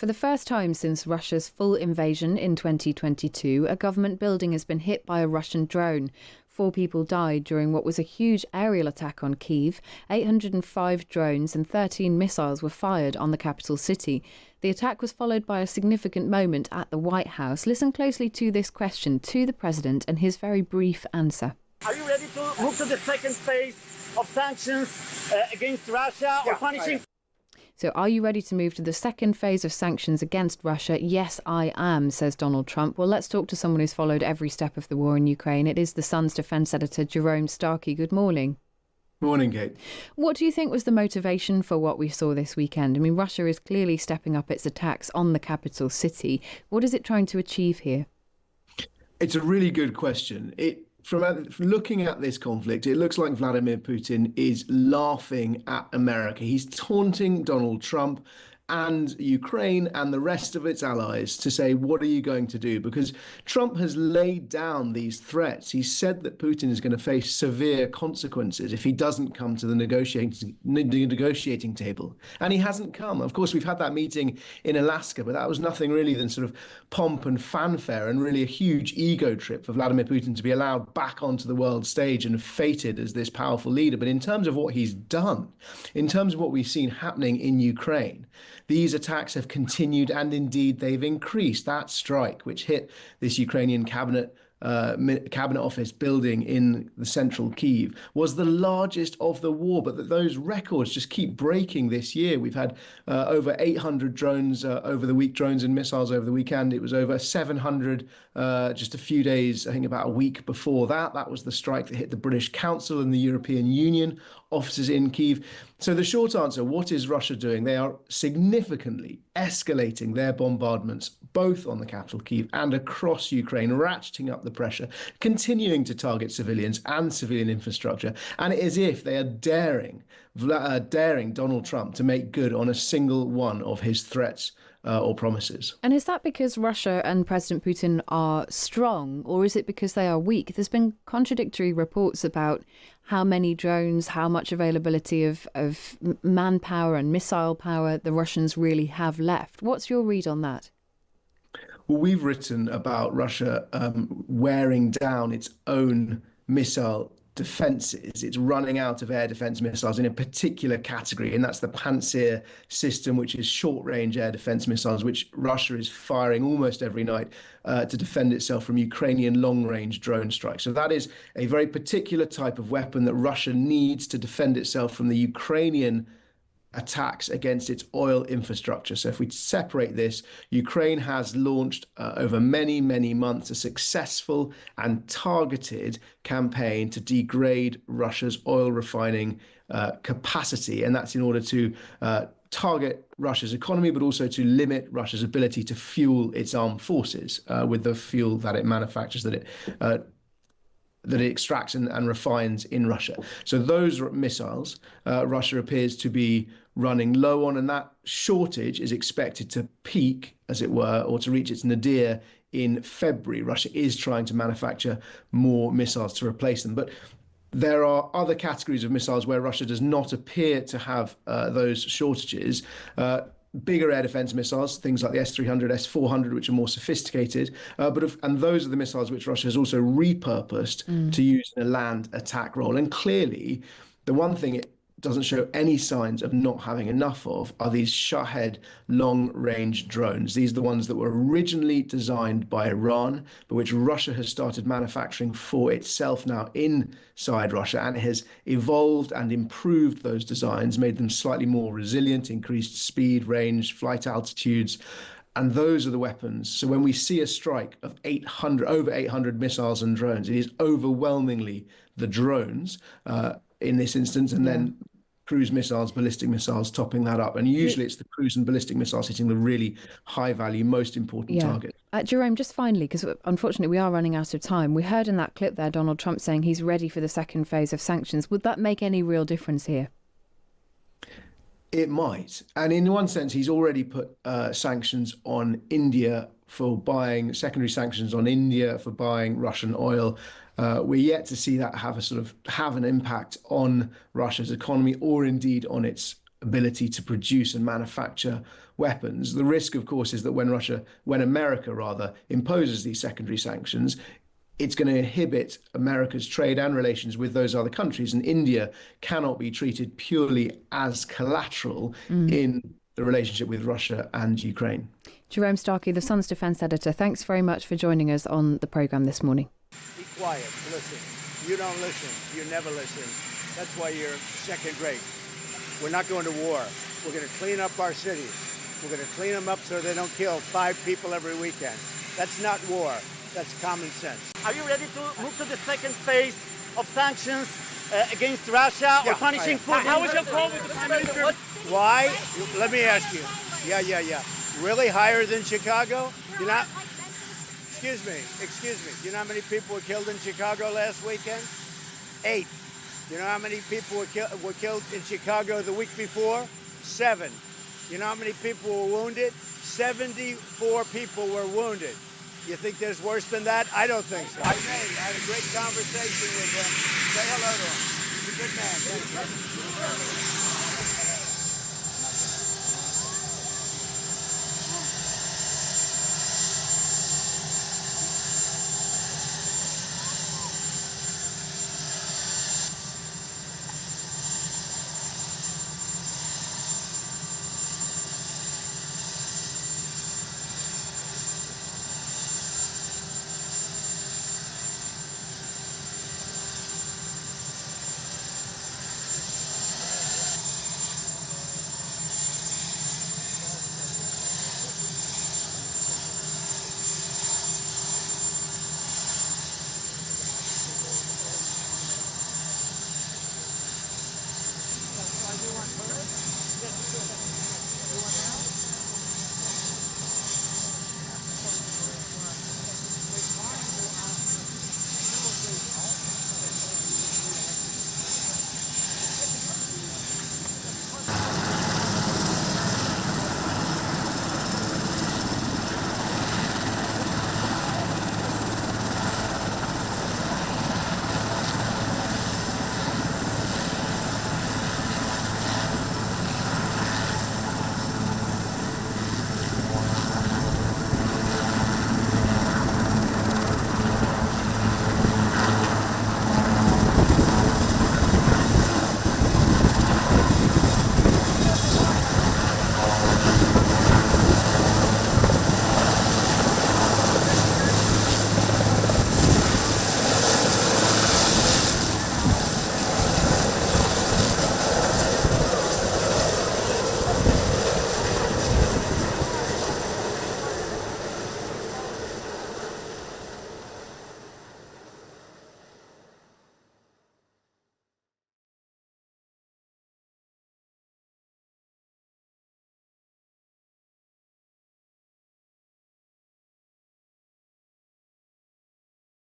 For the first time since Russia's full invasion in 2022, a government building has been hit by a Russian drone. 4 people died during what was a huge aerial attack on Kyiv. 805 drones and 13 missiles were fired on the capital city. The attack was followed by a significant moment at the White House. Listen closely to this question to the president and his very brief answer. Are you ready to move to the second phase of sanctions against Russia or punishing? So are you ready to move to the second phase of sanctions against Russia? Yes, I am, says Donald Trump. Well, let's talk to someone who's followed every step of the war in Ukraine. It is The Sun's defence editor, Jerome Starkey. Good morning. Morning, Kate. What do you think was the motivation for what we saw this weekend? I mean, Russia is clearly stepping up its attacks on the capital city. What is it trying to achieve here? It's a really good question. From looking at this conflict, it looks like Vladimir Putin is laughing at America. He's taunting Donald Trump and Ukraine and the rest of its allies to say, what are you going to do? Because Trump has laid down these threats. He said that Putin is going to face severe consequences if he doesn't come to the negotiating table. And he hasn't come. Of course, we've had that meeting in Alaska, but that was nothing really than sort of pomp and fanfare and really a huge ego trip for Vladimir Putin to be allowed back onto the world stage and feted as this powerful leader. But in terms of what he's done, in terms of what we've seen happening in Ukraine, these attacks have continued and indeed they've increased. That strike, which hit this Ukrainian cabinet office building in the central Kyiv, was the largest of the war. But those records just keep breaking this year. We've had over 800 drones over the week, drones and missiles over the weekend. It was over 700 just a few days, I think about a week before that. That was the strike that hit the British Council and the European Union offices in Kyiv. So the short answer, what is Russia doing? They are significantly escalating their bombardments, both on the capital Kyiv and across Ukraine, ratcheting up the pressure, continuing to target civilians and civilian infrastructure. And it is as if they are daring Donald Trump to make good on a single one of his threats or promises. And is that because Russia and President Putin are strong, or is it because they are weak? There's been contradictory reports about how many drones, how much availability of manpower and missile power the Russians really have left. What's your read on that? Well, we've written about Russia wearing down its own missile defences. It's running out of air defence missiles in a particular category, and that's the Pantsir system, which is short-range air defence missiles, which Russia is firing almost every night to defend itself from Ukrainian long-range drone strikes. So that is a very particular type of weapon that Russia needs to defend itself from the Ukrainian attacks against its oil infrastructure. So if we separate this, Ukraine has launched over many, many months a successful and targeted campaign to degrade Russia's oil refining capacity. And that's in order to target Russia's economy, but also to limit Russia's ability to fuel its armed forces with the fuel that it manufactures, that it extracts and refines in Russia. So those missiles, Russia appears to be running low on, and that shortage is expected to peak, as it were, or to reach its nadir in February. Russia is trying to manufacture more missiles to replace them. But there are other categories of missiles where Russia does not appear to have those shortages. Bigger air defense missiles, things like the S-300, S-400, which are more sophisticated. And those are the missiles which Russia has also repurposed to use in a land attack role. And clearly, the one thing it doesn't show any signs of not having enough of are these Shahed long-range drones. These are the ones that were originally designed by Iran, but which Russia has started manufacturing for itself now inside Russia, and has evolved and improved those designs, made them slightly more resilient, increased speed, range, flight altitudes. And those are the weapons. So when we see a strike of over 800 missiles and drones, it is overwhelmingly the drones in this instance, and then cruise missiles, ballistic missiles topping that up. And usually it's the cruise and ballistic missiles hitting the really high value, most important target. Jerome, just finally, because unfortunately we are running out of time. We heard in that clip there Donald Trump saying he's ready for the second phase of sanctions. Would that make any real difference here? It might. And in one sense, he's already put sanctions on India for buying, secondary sanctions on India for buying Russian oil. We're yet to see that have an impact on Russia's economy or indeed on its ability to produce and manufacture weapons. The risk, of course, is that when America rather imposes these secondary sanctions, it's going to inhibit America's trade and relations with those other countries. And India cannot be treated purely as collateral in the relationship with Russia and Ukraine. Jerome Starkey, the Sun's defence editor, thanks very much for joining us on the programme this morning. Be quiet, listen. You don't listen, you never listen. That's why you're second rate. We're not going to war. We're going to clean up our cities. We're going to clean them up so they don't kill 5 people every weekend. That's not war. That's common sense. Are you ready to move to the second phase of sanctions against Russia or punishing Putin? How was your call with the Prime Minister? Why? Let me ask you. Yeah. Really higher than Chicago? You're not. Excuse me. Do you know how many people were killed in Chicago last weekend? 8. You know how many people were killed in Chicago the week before? 7. You know how many people were wounded? 74 people were wounded. You think there's worse than that? I don't think so. I had a great conversation with him. Say hello to him. He's a good man. Thank you.